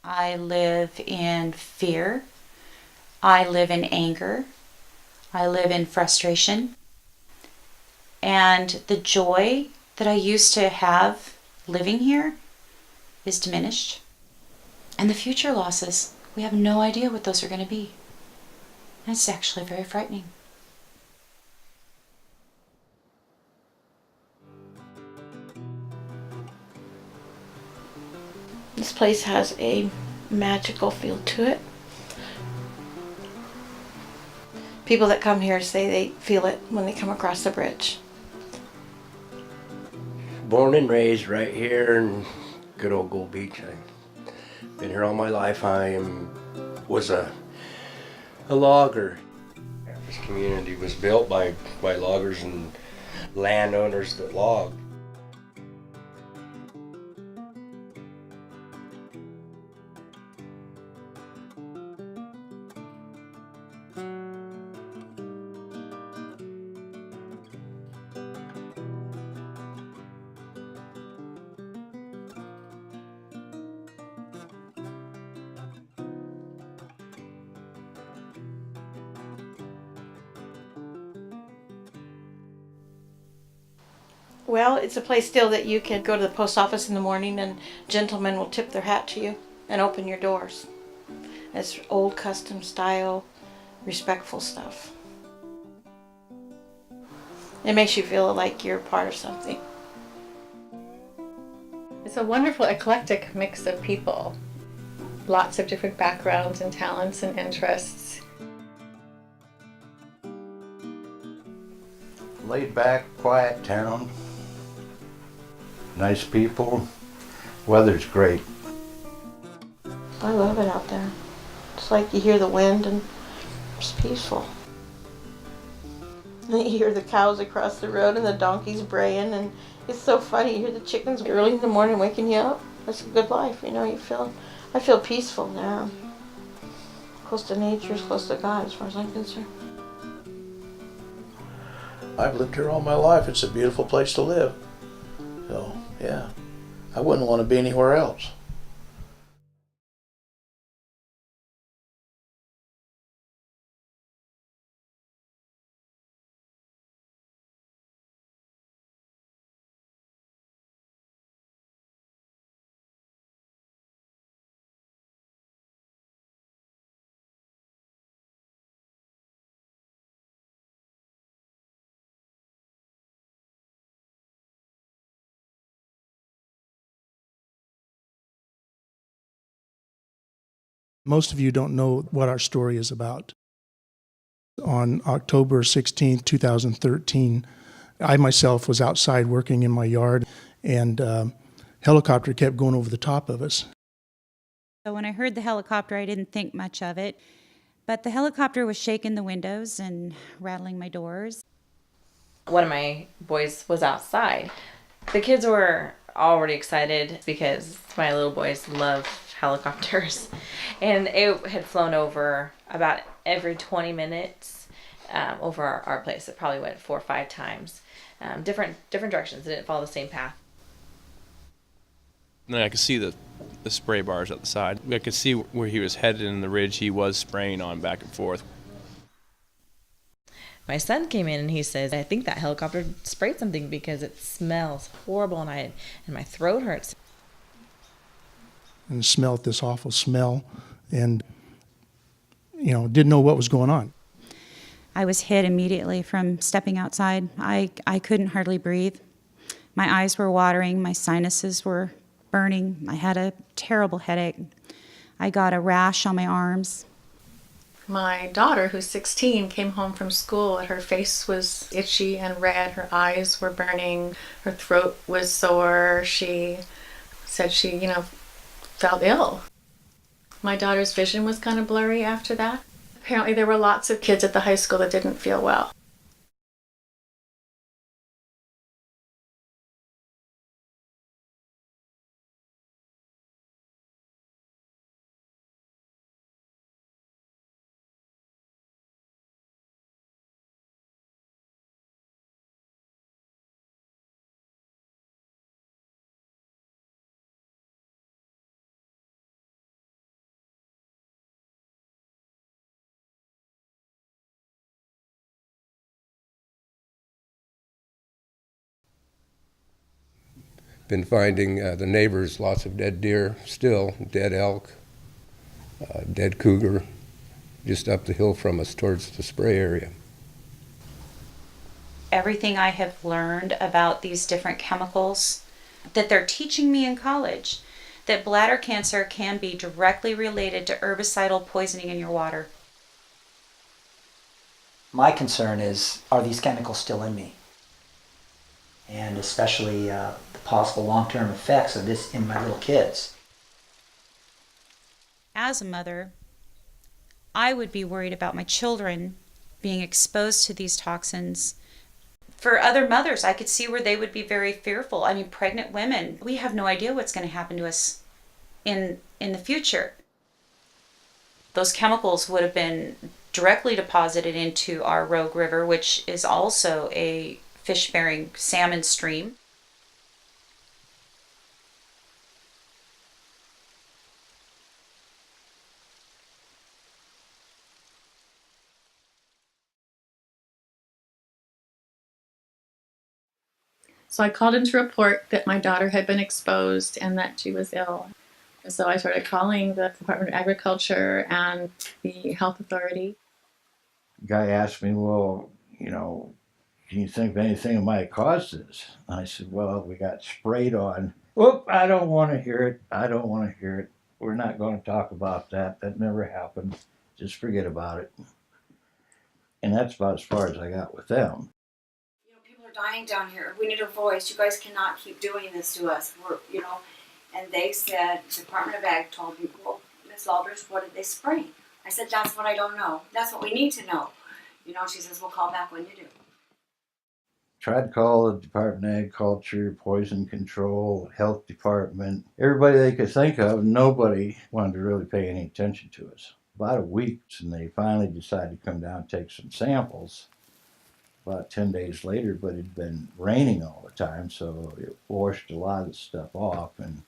I live in fear. I live in anger. I live in frustration. And the joy that I used to have living here is diminished. And the future losses, we have no idea what those are going to be. And it's actually very frightening. This place has a magical feel to it. People that come here say they feel it when they come across the bridge. Born and raised right here in good old Gold Beach. I've been here all my life. Was a logger. This community was built by loggers and landowners that logged. Well, it's a place still that you can go to the post office in the morning and gentlemen will tip their hat to you and open your doors. It's old custom style, respectful stuff. It makes you feel like you're part of something. It's a wonderful eclectic mix of people. Lots of different backgrounds and talents and interests. Laid back, quiet town. Nice people. Weather's great. I love it out there. It's like you hear the wind and it's peaceful. And you hear the cows across the road and the donkeys braying, and it's so funny. You hear the chickens early in the morning waking you up. That's a good life, you know. I feel peaceful now. Close to nature, close to God, as far as I'm concerned. I've lived here all my life. It's a beautiful place to live. So, yeah, I wouldn't want to be anywhere else. Most of you don't know what our story is about. On October 16, 2013, I myself was outside working in my yard, and helicopter kept going over the top of us. So when I heard the helicopter, I didn't think much of it. But the helicopter was shaking the windows and rattling my doors. One of my boys was outside. The kids were already excited because my little boys love helicopters. And it had flown over about every 20 minutes over our place. It probably went 4 or 5 times. Different directions. It didn't follow the same path. And then I could see the spray bars at the side. I could see where he was headed in the ridge he was spraying on back and forth. My son came in and he says, I think that helicopter sprayed something because it smells horrible and my throat hurts. And smelled this awful smell and, didn't know what was going on. I was hit immediately from stepping outside. I couldn't hardly breathe. My eyes were watering. My sinuses were burning. I had a terrible headache. I got a rash on my arms. My daughter, who's 16, came home from school and her face was itchy and red. Her eyes were burning. Her throat was sore. She said she, felt ill. My daughter's vision was kind of blurry after that. Apparently there were lots of kids at the high school that didn't feel well. Been finding the neighbors lots of dead deer still, dead elk, dead cougar, just up the hill from us towards the spray area. Everything I have learned about these different chemicals that they're teaching me in college, that bladder cancer can be directly related to herbicidal poisoning in your water. My concern is, are these chemicals still in me? And especially the possible long-term effects of this in my little kids. As a mother, I would be worried about my children being exposed to these toxins. For other mothers, I could see where they would be very fearful. I mean, pregnant women, we have no idea what's going to happen to us in the future. Those chemicals would have been directly deposited into our Rogue River, which is also a fish-bearing salmon stream. So I called in to report that my daughter had been exposed and that she was ill. So I started calling the Department of Agriculture and the health authority. Guy asked me, well, can you think of anything that might have caused this? I said, well, we got sprayed on. Whoop, I don't want to hear it. I don't want to hear it. We're not going to talk about that. That never happened. Just forget about it. And that's about as far as I got with them. People are dying down here. We need a voice. You guys cannot keep doing this to us. And they said, Department of Ag told me, well, Ms. Alders, what did they spray? I said, that's what I don't know. That's what we need to know. She says, we'll call back when you do. Tried to call the Department of Agriculture, Poison Control, Health Department, everybody they could think of. Nobody wanted to really pay any attention to us. About a week, and they finally decided to come down and take some samples. About 10 days later, but it had been raining all the time, so it washed a lot of the stuff off, and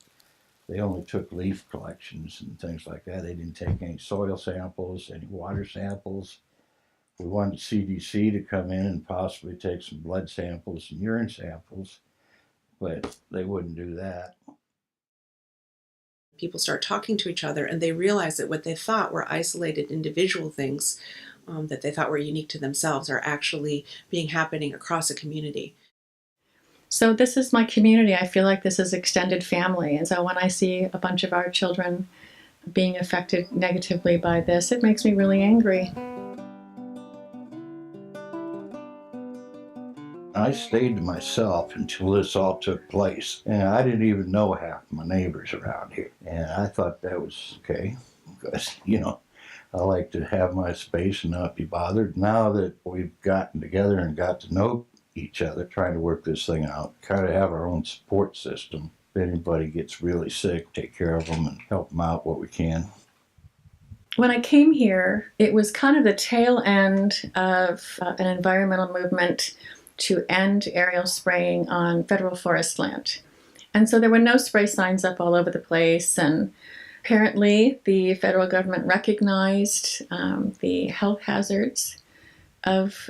they only took leaf collections and things like that. They didn't take any soil samples, any water samples. We wanted CDC to come in and possibly take some blood samples and urine samples, but they wouldn't do that. People start talking to each other and they realize that what they thought were isolated individual things that they thought were unique to themselves are actually happening across a community. So this is my community. I feel like this is extended family. And so when I see a bunch of our children being affected negatively by this, it makes me really angry. I stayed to myself until this all took place. And I didn't even know half my neighbors around here. And I thought that was okay, because, I like to have my space and not be bothered. Now that we've gotten together and got to know each other, trying to work this thing out, kind of have our own support system. If anybody gets really sick, take care of them and help them out what we can. When I came here, it was kind of the tail end of an environmental movement to end aerial spraying on federal forest land. And so there were no spray signs up all over the place, and apparently the federal government recognized the health hazards of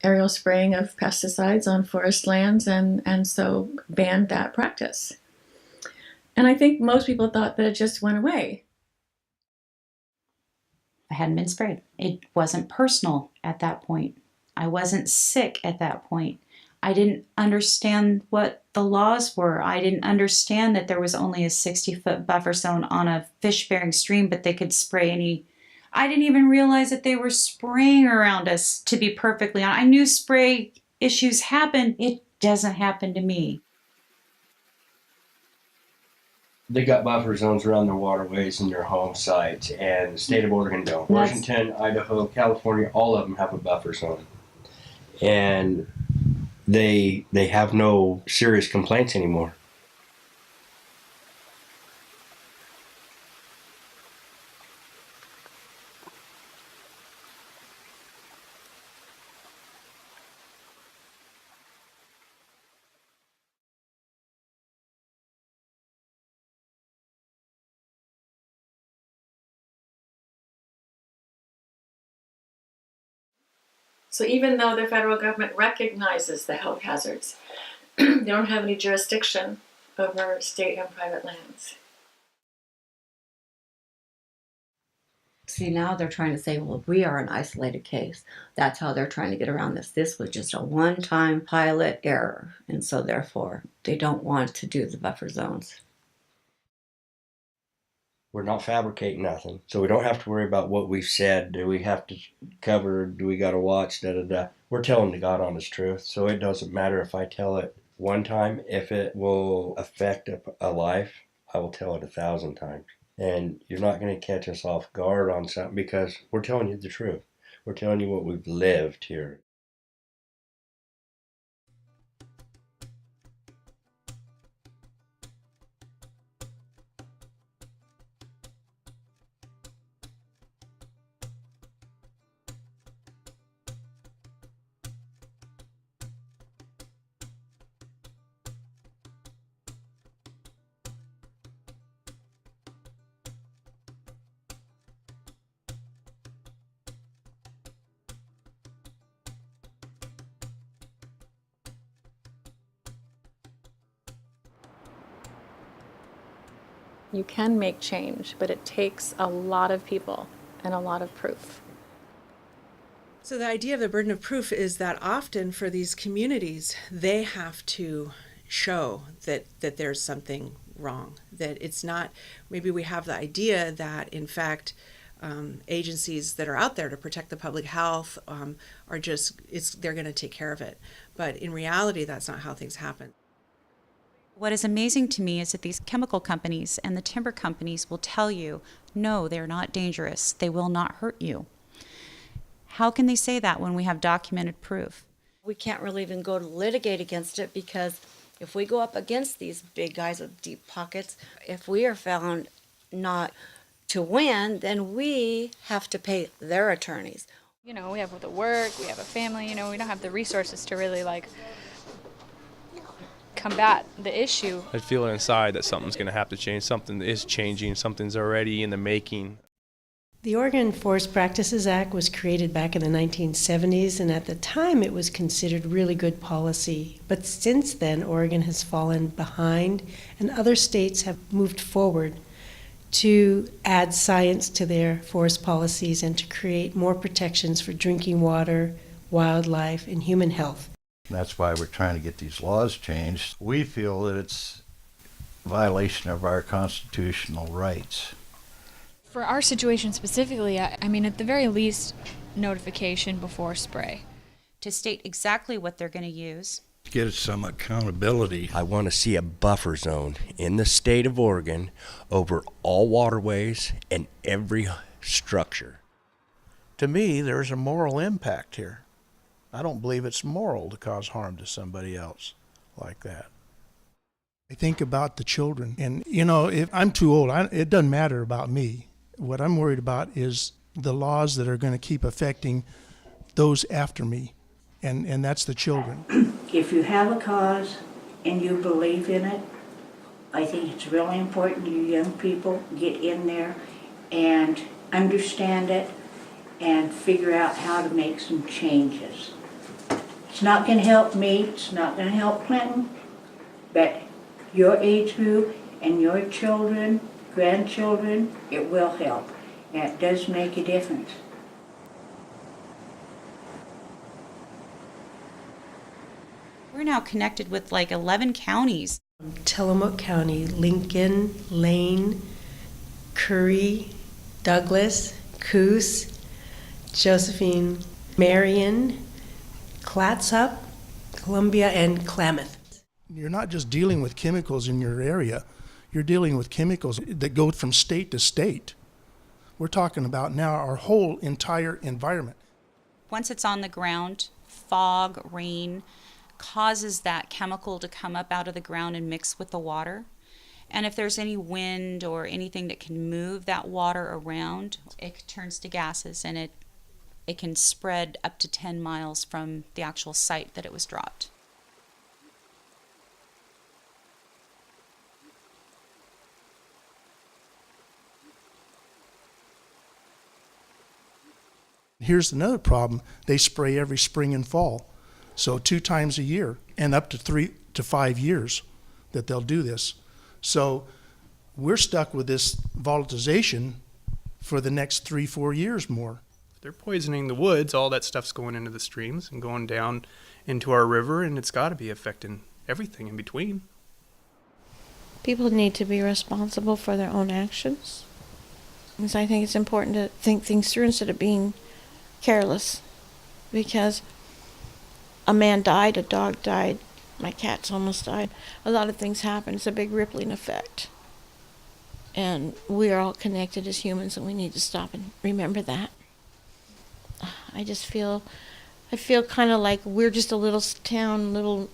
aerial spraying of pesticides on forest lands, and so banned that practice. And I think most people thought that it just went away. I hadn't been sprayed. It wasn't personal at that point. I wasn't sick at that point. I didn't understand what the laws were. I didn't understand that there was only a 60-foot buffer zone on a fish-bearing stream, but they could spray any. I didn't even realize that they were spraying around us, to be perfectly honest. I knew spray issues happen. It doesn't happen to me. They got buffer zones around their waterways and their home sites, and the state of Oregon don't. Washington, Idaho, California, all of them have a buffer zone. And they have no serious complaints anymore. So even though the federal government recognizes the health hazards, they don't have any jurisdiction over state and private lands. See, now they're trying to say, well, we are an isolated case. That's how they're trying to get around this. This was just a one-time pilot error, and so therefore they don't want to do the buffer zones. We're not fabricating nothing, so we don't have to worry about what we've said. Do we have to cover? Do we got to watch? Da da da. We're telling the God honest truth, so it doesn't matter if I tell it one time. If it will affect a life, I will tell it 1,000 times. And you're not going to catch us off guard on something because we're telling you the truth. We're telling you what we've lived here. You can make change, but it takes a lot of people and a lot of proof. So the idea of the burden of proof is that often for these communities, they have to show that there's something wrong, that it's not, maybe we have the idea that in fact agencies that are out there to protect the public health are just, they're going to take care of it. But in reality, that's not how things happen. What is amazing to me is that these chemical companies and the timber companies will tell you, no, they're not dangerous. They will not hurt you. How can they say that when we have documented proof? We can't really even go to litigate against it because if we go up against these big guys with deep pockets, if we are found not to win, then we have to pay their attorneys. You know, we have the work, we have a family, you know, we don't have the resources to really combat the issue. I feel inside that something's going to have to change. Something is changing. Something's already in the making. The Oregon Forest Practices Act was created back in the 1970s, and at the time it was considered really good policy. But since then, Oregon has fallen behind, and other states have moved forward to add science to their forest policies and to create more protections for drinking water, wildlife, and human health. That's why we're trying to get these laws changed. We feel that it's a violation of our constitutional rights. For our situation specifically, I mean, at the very least, notification before spray. To state exactly what they're going to use. Get some accountability. I want to see a buffer zone in the state of Oregon over all waterways and every structure. To me, there's a moral impact here. I don't believe it's moral to cause harm to somebody else like that. I think about the children. And, you know, if I'm too old, it doesn't matter about me. What I'm worried about is the laws that are going to keep affecting those after me, and that's the children. If you have a cause and you believe in it, I think it's really important you young people get in there and understand it and figure out how to make some changes. It's not going to help me, it's not going to help Clinton, but your age group and your children, grandchildren, it will help. And it does make a difference. We're now connected with like 11 counties. Tillamook County, Lincoln, Lane, Curry, Douglas, Coos, Josephine, Marion, Clatsop, Columbia, and Klamath. You're not just dealing with chemicals in your area. You're dealing with chemicals that go from state to state. We're talking about now our whole entire environment. Once it's on the ground, fog, rain, causes that chemical to come up out of the ground and mix with the water. And if there's any wind or anything that can move that water around, it turns to gases, and it can spread up to 10 miles from the actual site that it was dropped. Here's another problem. They spray every spring and fall. So 2 times a year and up to 3 to 5 years. that they'll do this. So we're stuck with this volatilization for the next 3-4 years more. They're poisoning the woods. All that stuff's going into the streams and going down into our river, and it's got to be affecting everything in between. People need to be responsible for their own actions. Because I think it's important to think things through instead of being careless. Because a man died, a dog died, my cat's almost died. A lot of things happen. It's a big rippling effect. And we are all connected as humans, and we need to stop and remember that. I feel kind of like we're just a little town, little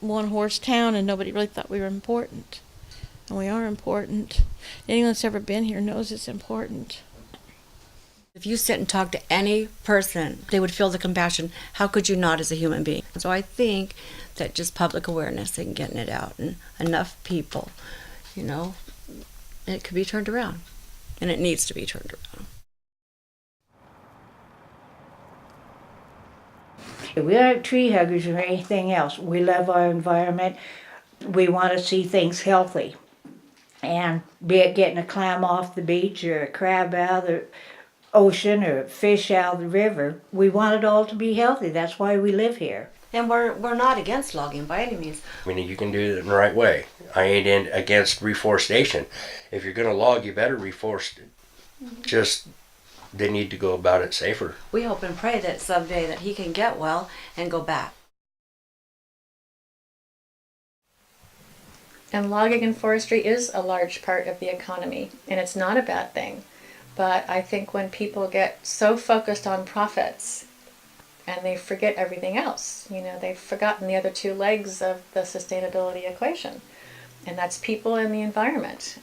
one-horse town, and nobody really thought we were important. And we are important. Anyone that's ever been here knows it's important. If you sit and talk to any person, they would feel the compassion. How could you not as a human being? So I think that just public awareness and getting it out, and enough people, it could be turned around. And it needs to be turned around. We aren't tree huggers or anything else. We love our environment. We want to see things healthy. And be it getting a clam off the beach or a crab out of the ocean or a fish out of the river, we want it all to be healthy. That's why we live here. And we're not against logging by any means. I mean, you can do it in the right way. I ain't against reforestation. If you're going to log, you better reforest it. Just, they need to go about it safer. We hope and pray that someday that he can get well and go back. And logging and forestry is a large part of the economy, and it's not a bad thing. But I think when people get so focused on profits and they forget everything else, they've forgotten the other two legs of the sustainability equation, and that's people and the environment.